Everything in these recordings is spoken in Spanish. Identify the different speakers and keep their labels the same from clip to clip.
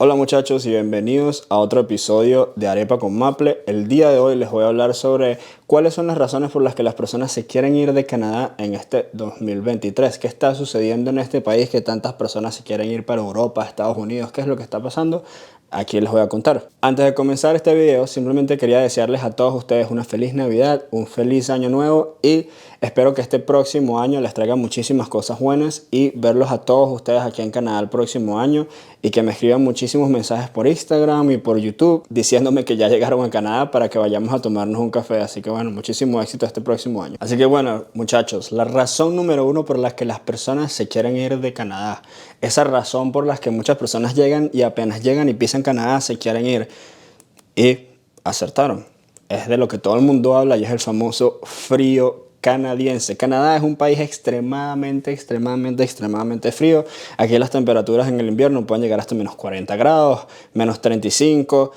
Speaker 1: Hola muchachos y bienvenidos a otro episodio de Arepa con Maple. El día de hoy les voy a hablar sobre cuáles son las razones por las que las personas se quieren ir de Canadá en este 2023. ¿Qué está sucediendo en este país que tantas personas se quieren ir para Europa, Estados Unidos? ¿Qué es lo que está pasando? Aquí les voy a contar. Antes de comenzar este video, simplemente quería desearles a todos ustedes una feliz Navidad, un feliz año nuevo y espero que este próximo año les traiga muchísimas cosas buenas y verlos a todos ustedes aquí en Canadá el próximo año y que me escriban muchísimos mensajes por Instagram y por YouTube diciéndome que ya llegaron a Canadá para que vayamos a tomarnos un café. Así que bueno, muchísimo éxito este próximo año. Así que bueno, muchachos, la razón número uno por la que las personas se quieren ir de Canadá, esa razón por la que muchas personas llegan y apenas llegan y pisan Canadá se quieren ir. Y acertaron. Es de lo que todo el mundo habla y es el famoso frío canadiense. Canadá es un país extremadamente frío. Aquí las temperaturas en el invierno pueden llegar hasta menos 40 grados, menos 35.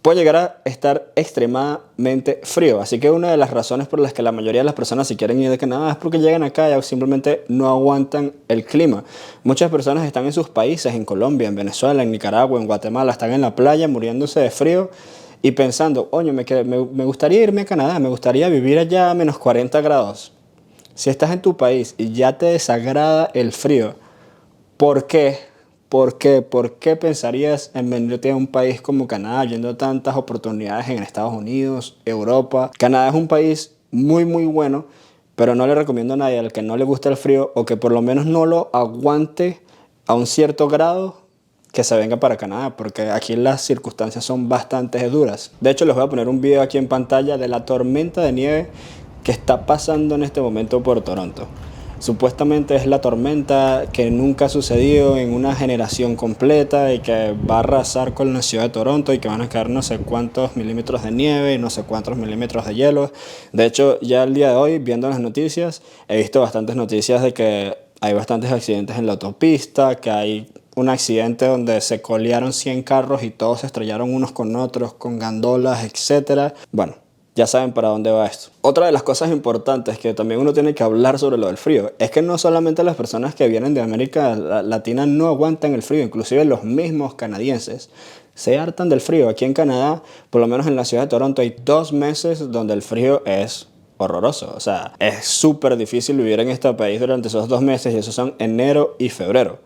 Speaker 1: Puede llegar a estar extremadamente frío. Así que una de las razones por las que la mayoría de las personas se quieren ir de Canadá es porque llegan acá y simplemente no aguantan el clima. Muchas personas están en sus países, en Colombia, en Venezuela, en Nicaragua, en Guatemala, están en la playa muriéndose de frío y pensando, oye, me gustaría irme a Canadá, me gustaría vivir allá a menos 40 grados. Si estás en tu país y ya te desagrada el frío, ¿por qué? ¿Por qué? ¿Por qué pensarías en venirte a un país como Canadá, yendo tantas oportunidades en Estados Unidos, Europa? Canadá es un país muy bueno, pero no le recomiendo a nadie al que no le gusta el frío o que por lo menos no lo aguante a un cierto grado que se venga para Canadá, porque aquí las circunstancias son bastante duras. De hecho, les voy a poner un video aquí en pantalla de la tormenta de nieve que está pasando en este momento por Toronto. Supuestamente es la tormenta que nunca ha sucedido en una generación completa y que va a arrasar con la ciudad de Toronto y que van a caer no sé cuántos milímetros de nieve y no sé cuántos milímetros de hielo. De hecho, ya el día de hoy, viendo las noticias, he visto bastantes noticias de que hay bastantes accidentes en la autopista, que hay un accidente donde se colearon 100 carros y todos se estrellaron unos con otros, con gandolas, etc. Bueno, ya saben para dónde va esto. Otra de las cosas importantes que también uno tiene que hablar sobre lo del frío es que no solamente las personas que vienen de América Latina no aguantan el frío, inclusive los mismos canadienses se hartan del frío. Aquí en Canadá, por lo menos en la ciudad de Toronto, hay 2 meses donde el frío es horroroso. O sea, es súper difícil vivir en este país durante esos 2 meses y esos son enero y febrero.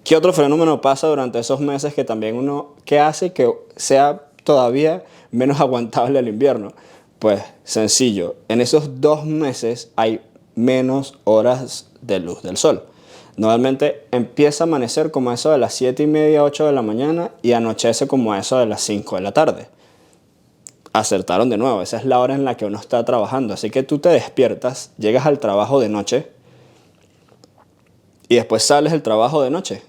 Speaker 1: ¿Qué otro fenómeno pasa durante esos meses que hace que sea todavía menos aguantable el invierno? Pues sencillo, en esos 2 meses hay menos horas de luz del sol. Normalmente empieza a amanecer como a eso de las 7:30, 8 de la mañana y anochece como a eso de las 5 de la tarde. Acertaron de nuevo, esa es la hora en la que uno está trabajando. Así que tú te despiertas, llegas al trabajo de noche y después sales del trabajo de noche.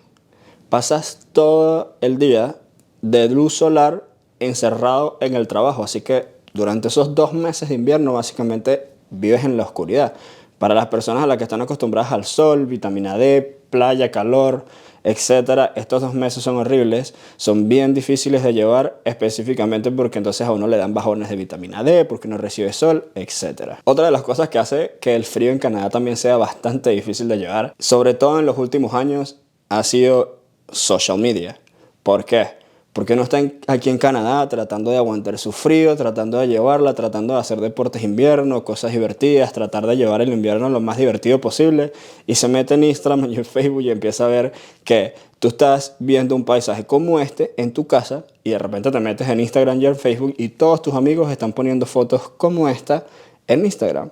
Speaker 1: Pasas todo el día de luz solar encerrado en el trabajo, así que durante esos 2 meses de invierno básicamente vives en la oscuridad. Para las personas a las que están acostumbradas al sol, vitamina D, playa, calor, etcétera, estos 2 meses son horribles, son bien difíciles de llevar, específicamente porque entonces a uno le dan bajones de vitamina D, porque no recibe sol, etcétera. Otra de las cosas que hace que el frío en Canadá también sea bastante difícil de llevar, sobre todo en los últimos años, ha sido social media. ¿Por qué? Porque uno está aquí en Canadá tratando de aguantar su frío, tratando de llevarla, tratando de hacer deportes invierno, cosas divertidas, tratar de llevar el invierno lo más divertido posible y se mete en Instagram y en Facebook y empieza a ver que tú estás viendo un paisaje como este en tu casa y de repente te metes en Instagram y en Facebook y todos tus amigos están poniendo fotos como esta en Instagram.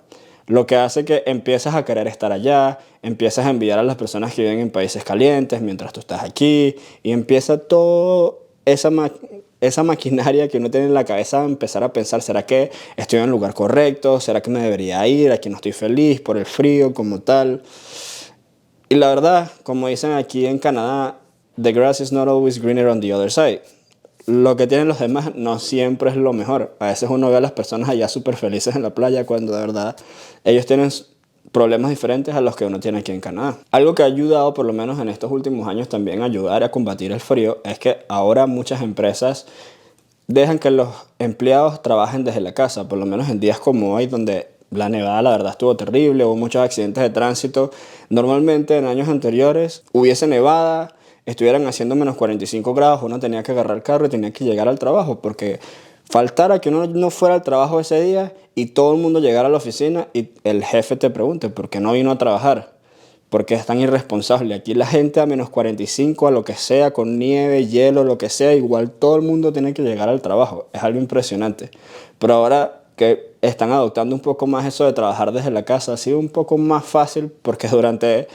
Speaker 1: Lo que hace que empiezas a querer estar allá, empiezas a envidiar a las personas que viven en países calientes mientras tú estás aquí y empieza todo esa maquinaria que uno tiene en la cabeza a empezar a pensar, ¿será que estoy en el lugar correcto? ¿Será que me debería ir? ¿Aquí no estoy feliz por el frío como tal? Y la verdad, como dicen aquí en Canadá, the grass is not always greener on the other side. Lo que tienen los demás no siempre es lo mejor. A veces uno ve a las personas allá súper felices en la playa cuando de verdad ellos tienen problemas diferentes a los que uno tiene aquí en Canadá. Algo que ha ayudado por lo menos en estos últimos años también a ayudar a combatir el frío es que ahora muchas empresas dejan que los empleados trabajen desde la casa, por lo menos en días como hoy donde la nevada la verdad estuvo terrible, hubo muchos accidentes de tránsito. Normalmente en años anteriores hubiese nevada estuvieran haciendo menos 45 grados, uno tenía que agarrar el carro y tenía que llegar al trabajo, porque faltara que uno no fuera al trabajo ese día y todo el mundo llegara a la oficina y el jefe te pregunte por qué no vino a trabajar, porque es tan irresponsable. Aquí la gente a menos 45, a lo que sea, con nieve, hielo, lo que sea, igual todo el mundo tiene que llegar al trabajo. Es algo impresionante. Pero ahora que están adoptando un poco más eso de trabajar desde la casa, ha sido un poco más fácil porque durante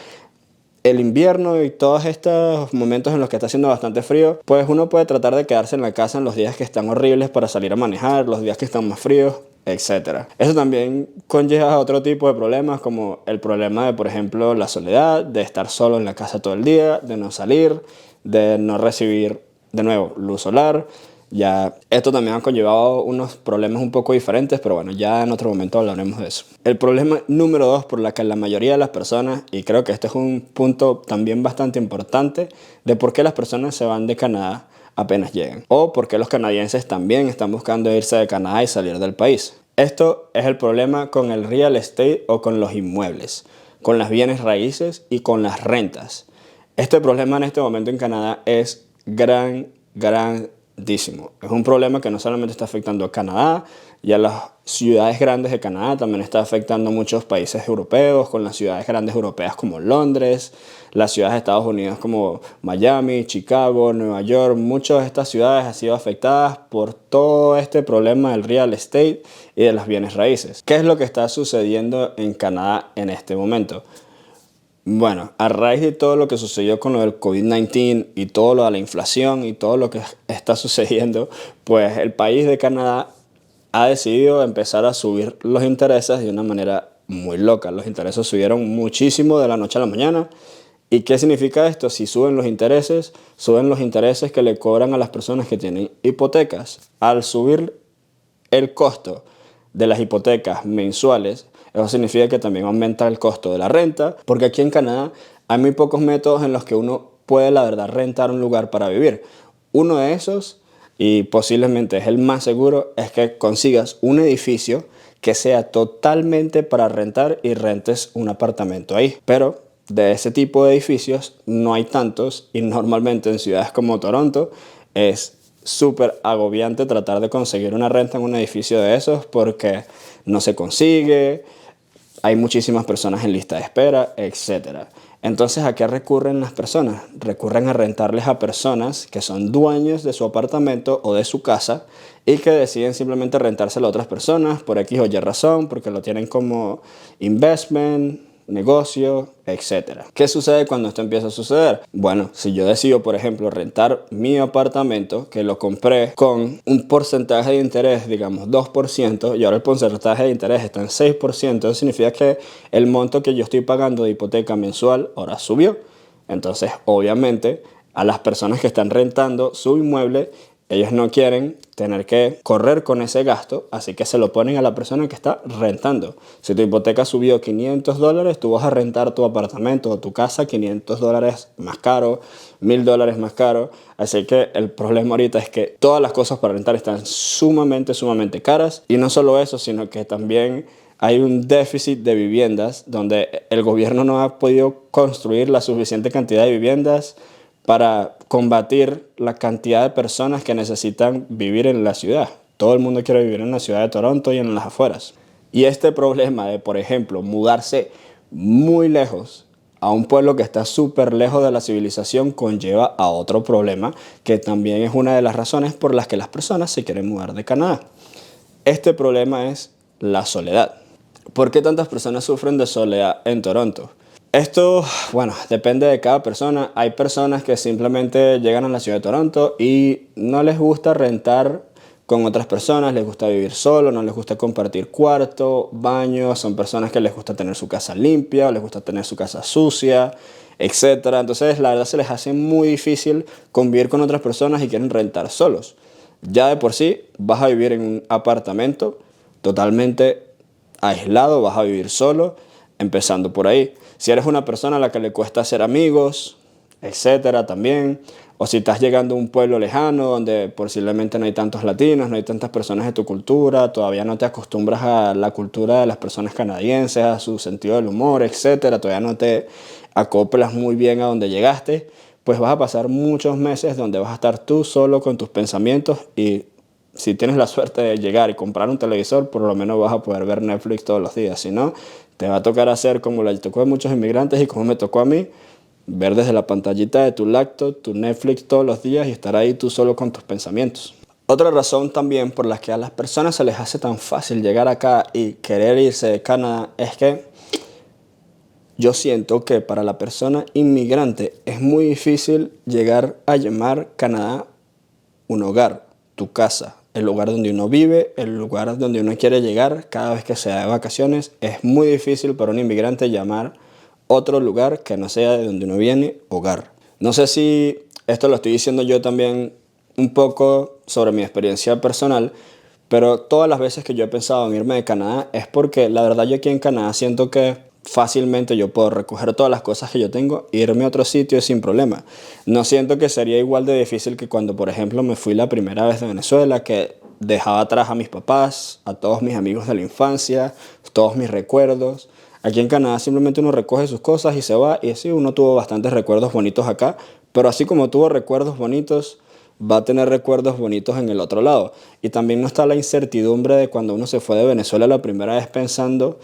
Speaker 1: el invierno y todos estos momentos en los que está haciendo bastante frío, pues uno puede tratar de quedarse en la casa en los días que están horribles para salir a manejar, los días que están más fríos, etcétera. Eso también conlleva otro tipo de problemas, como el problema de, por ejemplo, la soledad, de estar solo en la casa todo el día, de no salir, de no recibir, de nuevo, luz solar. Ya, esto también ha conllevado unos problemas un poco diferentes, pero bueno, ya en otro momento hablaremos de eso. El problema número 2 por la que la mayoría de las personas, y creo que este es un punto también bastante importante, de por qué las personas se van de Canadá apenas llegan, o por qué los canadienses también están buscando irse de Canadá y salir del país. Esto es el problema con el real estate o con los inmuebles, con las bienes raíces y con las rentas. Este problema en este momento en Canadá es grandísimo. Es un problema que no solamente está afectando a Canadá y a las ciudades grandes de Canadá, también está afectando a muchos países europeos, con las ciudades grandes europeas como Londres, las ciudades de Estados Unidos como Miami, Chicago, Nueva York. Muchas de estas ciudades han sido afectadas por todo este problema del real estate y de las bienes raíces. ¿Qué es lo que está sucediendo en Canadá en este momento? Bueno, a raíz de todo lo que sucedió con lo del COVID-19 y todo lo de la inflación y todo lo que está sucediendo, pues el país de Canadá ha decidido empezar a subir los intereses de una manera muy loca. Los intereses subieron muchísimo de la noche a la mañana. ¿Y qué significa esto? Si suben los intereses que le cobran a las personas que tienen hipotecas. Al subir el costo de las hipotecas mensuales, eso significa que también aumenta el costo de la renta, porque aquí en Canadá hay muy pocos métodos en los que uno puede, la verdad, rentar un lugar para vivir. Uno de esos, y posiblemente es el más seguro, es que consigas un edificio que sea totalmente para rentar y rentes un apartamento ahí. Pero de ese tipo de edificios no hay tantos, y normalmente en ciudades como Toronto es súper agobiante tratar de conseguir una renta en un edificio de esos porque no se consigue, hay muchísimas personas en lista de espera, etc. Entonces, ¿a qué recurren las personas? Recurren a rentarles a personas que son dueños de su apartamento o de su casa y que deciden simplemente rentárselo a otras personas por X o Y razón, porque lo tienen como investment, negocio, etc. ¿Qué sucede cuando esto empieza a suceder? Bueno, si yo decido, por ejemplo, rentar mi apartamento, que lo compré con un porcentaje de interés, digamos 2%, y ahora el porcentaje de interés está en 6%, eso significa que el monto que yo estoy pagando de hipoteca mensual ahora subió. Entonces, obviamente, a las personas que están rentando su inmueble, ellos no quieren tener que correr con ese gasto, así que se lo ponen a la persona que está rentando. Si tu hipoteca subió $500, tú vas a rentar tu apartamento o tu casa $500 más caro, $1,000 más caro. Así que el problema ahorita es que todas las cosas para rentar están sumamente caras. Y no solo eso, sino que también hay un déficit de viviendas donde el gobierno no ha podido construir la suficiente cantidad de viviendas para combatir la cantidad de personas que necesitan vivir en la ciudad. Todo el mundo quiere vivir en la ciudad de Toronto y en las afueras. Y este problema de, por ejemplo, mudarse muy lejos a un pueblo que está súper lejos de la civilización conlleva a otro problema que también es una de las razones por las que las personas se quieren mudar de Canadá. Este problema es la soledad. ¿Por qué tantas personas sufren de soledad en Toronto? Esto, bueno, depende de cada persona. Hay personas que simplemente llegan a la ciudad de Toronto y no les gusta rentar con otras personas, les gusta vivir solo, no les gusta compartir cuarto, baño, son personas que les gusta tener su casa limpia, les gusta tener su casa sucia, etc. Entonces, la verdad se les hace muy difícil convivir con otras personas y quieren rentar solos. Ya de por sí vas a vivir en un apartamento totalmente aislado, vas a vivir solo, empezando por ahí. Si eres una persona a la que le cuesta hacer amigos, etcétera, también. O si estás llegando a un pueblo lejano donde posiblemente no hay tantos latinos, no hay tantas personas de tu cultura, todavía no te acostumbras a la cultura de las personas canadienses, a su sentido del humor, etcétera, todavía no te acoplas muy bien a donde llegaste, pues vas a pasar muchos meses donde vas a estar tú solo con tus pensamientos y si tienes la suerte de llegar y comprar un televisor, por lo menos vas a poder ver Netflix todos los días. Si no, te va a tocar hacer como le tocó a muchos inmigrantes y como me tocó a mí, ver desde la pantallita de tu laptop, tu Netflix todos los días y estar ahí tú solo con tus pensamientos. Otra razón también por la que a las personas se les hace tan fácil llegar acá y querer irse de Canadá es que yo siento que para la persona inmigrante es muy difícil llegar a llamar Canadá un hogar, tu casa, el lugar donde uno vive, el lugar donde uno quiere llegar cada vez que se da de vacaciones. Es muy difícil para un inmigrante llamar otro lugar que no sea de donde uno viene hogar. No sé si esto lo estoy diciendo yo también un poco sobre mi experiencia personal, pero todas las veces que yo he pensado en irme de Canadá es porque la verdad yo aquí en Canadá siento que fácilmente yo puedo recoger todas las cosas que yo tengo e irme a otro sitio sin problema. No siento que sería igual de difícil que cuando, por ejemplo, me fui la primera vez de Venezuela, que dejaba atrás a mis papás, a todos mis amigos de la infancia, todos mis recuerdos. Aquí en Canadá simplemente uno recoge sus cosas y se va, y sí, uno tuvo bastantes recuerdos bonitos acá, pero así como tuvo recuerdos bonitos, va a tener recuerdos bonitos en el otro lado. Y también no está la incertidumbre de cuando uno se fue de Venezuela la primera vez pensando: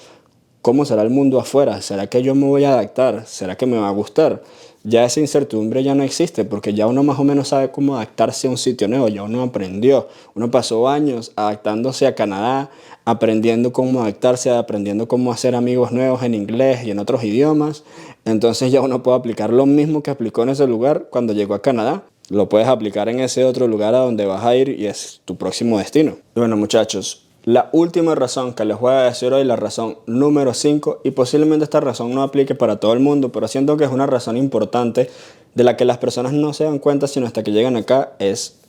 Speaker 1: ¿cómo será el mundo afuera? ¿Será que yo me voy a adaptar? ¿Será que me va a gustar? Ya esa incertidumbre ya no existe porque ya uno más o menos sabe cómo adaptarse a un sitio nuevo, ya uno aprendió. Uno pasó años adaptándose a Canadá, aprendiendo cómo adaptarse, aprendiendo cómo hacer amigos nuevos en inglés y en otros idiomas. Entonces ya uno puede aplicar lo mismo que aplicó en ese lugar cuando llegó a Canadá. Lo puedes aplicar en ese otro lugar a donde vas a ir y es tu próximo destino. Y bueno, muchachos, la última razón que les voy a decir hoy, la razón número 5, y posiblemente esta razón no aplique para todo el mundo, pero siento que es una razón importante de la que las personas no se dan cuenta sino hasta que llegan acá, es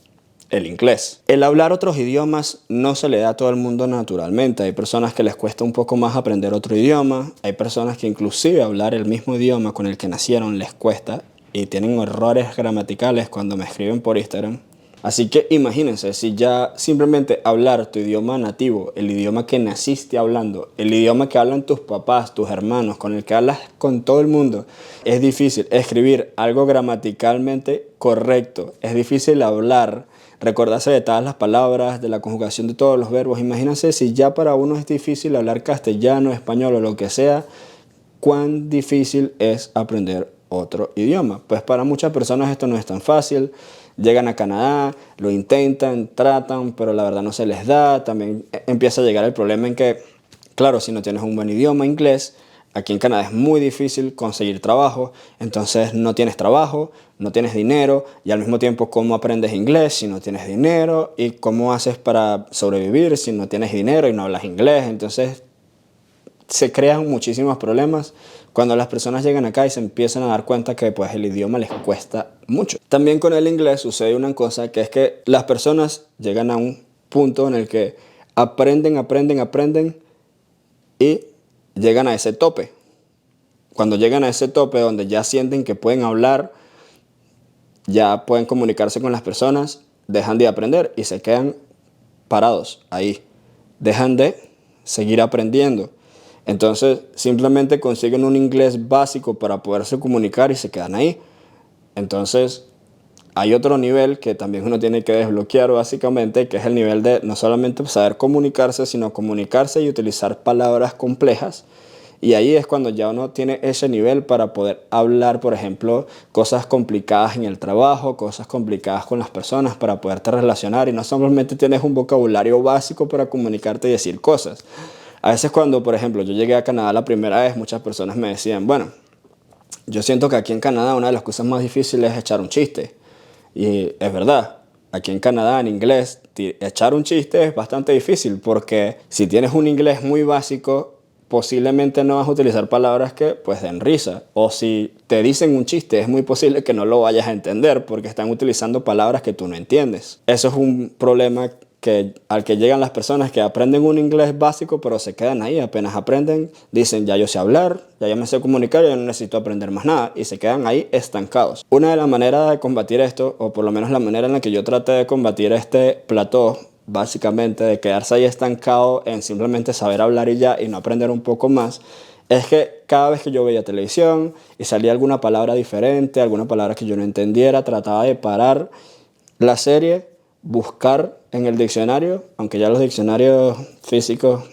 Speaker 1: el inglés. El hablar otros idiomas no se le da a todo el mundo naturalmente. Hay personas que les cuesta un poco más aprender otro idioma, hay personas que inclusive hablar el mismo idioma con el que nacieron les cuesta y tienen errores gramaticales cuando me escriben por Instagram. Así que imagínense, si ya simplemente hablar tu idioma nativo, el idioma que naciste hablando, el idioma que hablan tus papás, tus hermanos, con el que hablas con todo el mundo, es difícil escribir algo gramaticalmente correcto, es difícil hablar, recordarse de todas las palabras, de la conjugación de todos los verbos. Imagínense si ya para uno es difícil hablar castellano, español o lo que sea, cuán difícil es aprender otro idioma. Pues para muchas personas esto no es tan fácil. Llegan a Canadá, lo intentan, tratan, pero la verdad no se les da. También empieza a llegar el problema en que, claro, si no tienes un buen idioma inglés, aquí en Canadá es muy difícil conseguir trabajo. Entonces no tienes trabajo, no tienes dinero y al mismo tiempo ¿cómo aprendes inglés si no tienes dinero? ¿Y cómo haces para sobrevivir si no tienes dinero y no hablas inglés? Entonces se crean muchísimos problemas cuando las personas llegan acá y se empiezan a dar cuenta que pues el idioma les cuesta mucho. También con el inglés sucede una cosa, que es que las personas llegan a un punto en el que aprenden y llegan a ese tope. Cuando llegan a ese tope donde ya sienten que pueden hablar, ya pueden comunicarse con las personas, dejan de aprender y se quedan parados ahí. Dejan de seguir aprendiendo. Entonces simplemente consiguen un inglés básico para poderse comunicar y se quedan ahí. Entonces hay otro nivel que también uno tiene que desbloquear básicamente, que es el nivel de no solamente saber comunicarse, sino comunicarse y utilizar palabras complejas. Y ahí es cuando ya uno tiene ese nivel para poder hablar, por ejemplo, cosas complicadas en el trabajo, cosas complicadas con las personas, para poderte relacionar y no solamente tienes un vocabulario básico para comunicarte y decir cosas. A veces cuando, por ejemplo, yo llegué a Canadá la primera vez, muchas personas me decían, bueno, yo siento que aquí en Canadá una de las cosas más difíciles es echar un chiste. Y es verdad, aquí en Canadá en inglés echar un chiste es bastante difícil porque si tienes un inglés muy básico, posiblemente no vas a utilizar palabras que pues den risa. O si te dicen un chiste, es muy posible que no lo vayas a entender porque están utilizando palabras que tú no entiendes. Eso es un problema al que llegan las personas que aprenden un inglés básico pero se quedan ahí. Apenas aprenden, dicen ya yo sé hablar, ya yo me sé comunicar, ya no necesito aprender más nada, y se quedan ahí estancados. Una de las maneras de combatir esto, o por lo menos la manera en la que yo traté de combatir este plató, básicamente de quedarse ahí estancado en simplemente saber hablar y ya y no aprender un poco más, es que cada vez que yo veía televisión y salía alguna palabra diferente, alguna palabra que yo no entendiera, trataba de parar la serie, buscar en el diccionario, aunque ya los diccionarios físicos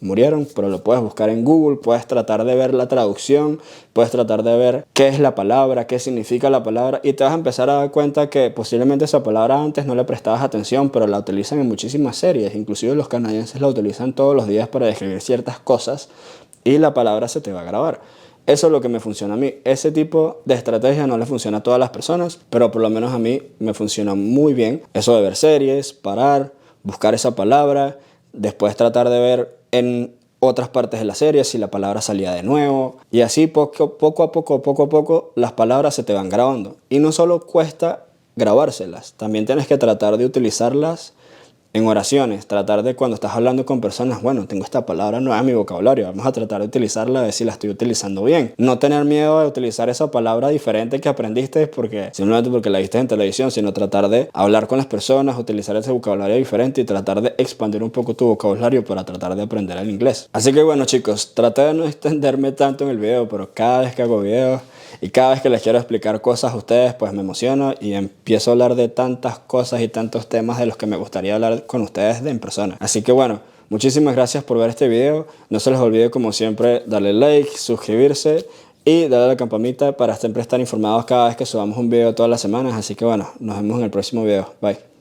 Speaker 1: murieron, pero lo puedes buscar en Google, puedes tratar de ver la traducción, puedes tratar de ver qué es la palabra, qué significa la palabra, y te vas a empezar a dar cuenta que posiblemente esa palabra antes no le prestabas atención, pero la utilizan en muchísimas series, inclusive los canadienses la utilizan todos los días para describir ciertas cosas, y la palabra se te va a grabar. Eso es lo que me funciona a mí. Ese tipo de estrategia no le funciona a todas las personas, pero por lo menos a mí me funciona muy bien. Eso de ver series, parar, buscar esa palabra, después tratar de ver en otras partes de la serie si la palabra salía de nuevo. Y así poco a poco, las palabras se te van grabando. Y no solo cuesta grabárselas, también tienes que tratar de utilizarlas en oraciones, tratar de cuando estás hablando con personas, bueno, tengo esta palabra nueva en mi vocabulario, vamos a tratar de utilizarla, a ver si la estoy utilizando bien. No tener miedo de utilizar esa palabra diferente que aprendiste simplemente porque la viste en televisión, sino tratar de hablar con las personas, utilizar ese vocabulario diferente y tratar de expandir un poco tu vocabulario para tratar de aprender el inglés. Así que bueno, chicos, traté de no extenderme tanto en el video, pero cada vez que hago videos y cada vez que les quiero explicar cosas a ustedes, pues me emociono y empiezo a hablar de tantas cosas y tantos temas de los que me gustaría hablar con ustedes en persona. Así que bueno, muchísimas gracias por ver este video. No se les olvide, como siempre, darle like, suscribirse y darle a la campanita para siempre estar informados cada vez que subamos un video todas las semanas. Así que bueno, nos vemos en el próximo video. Bye.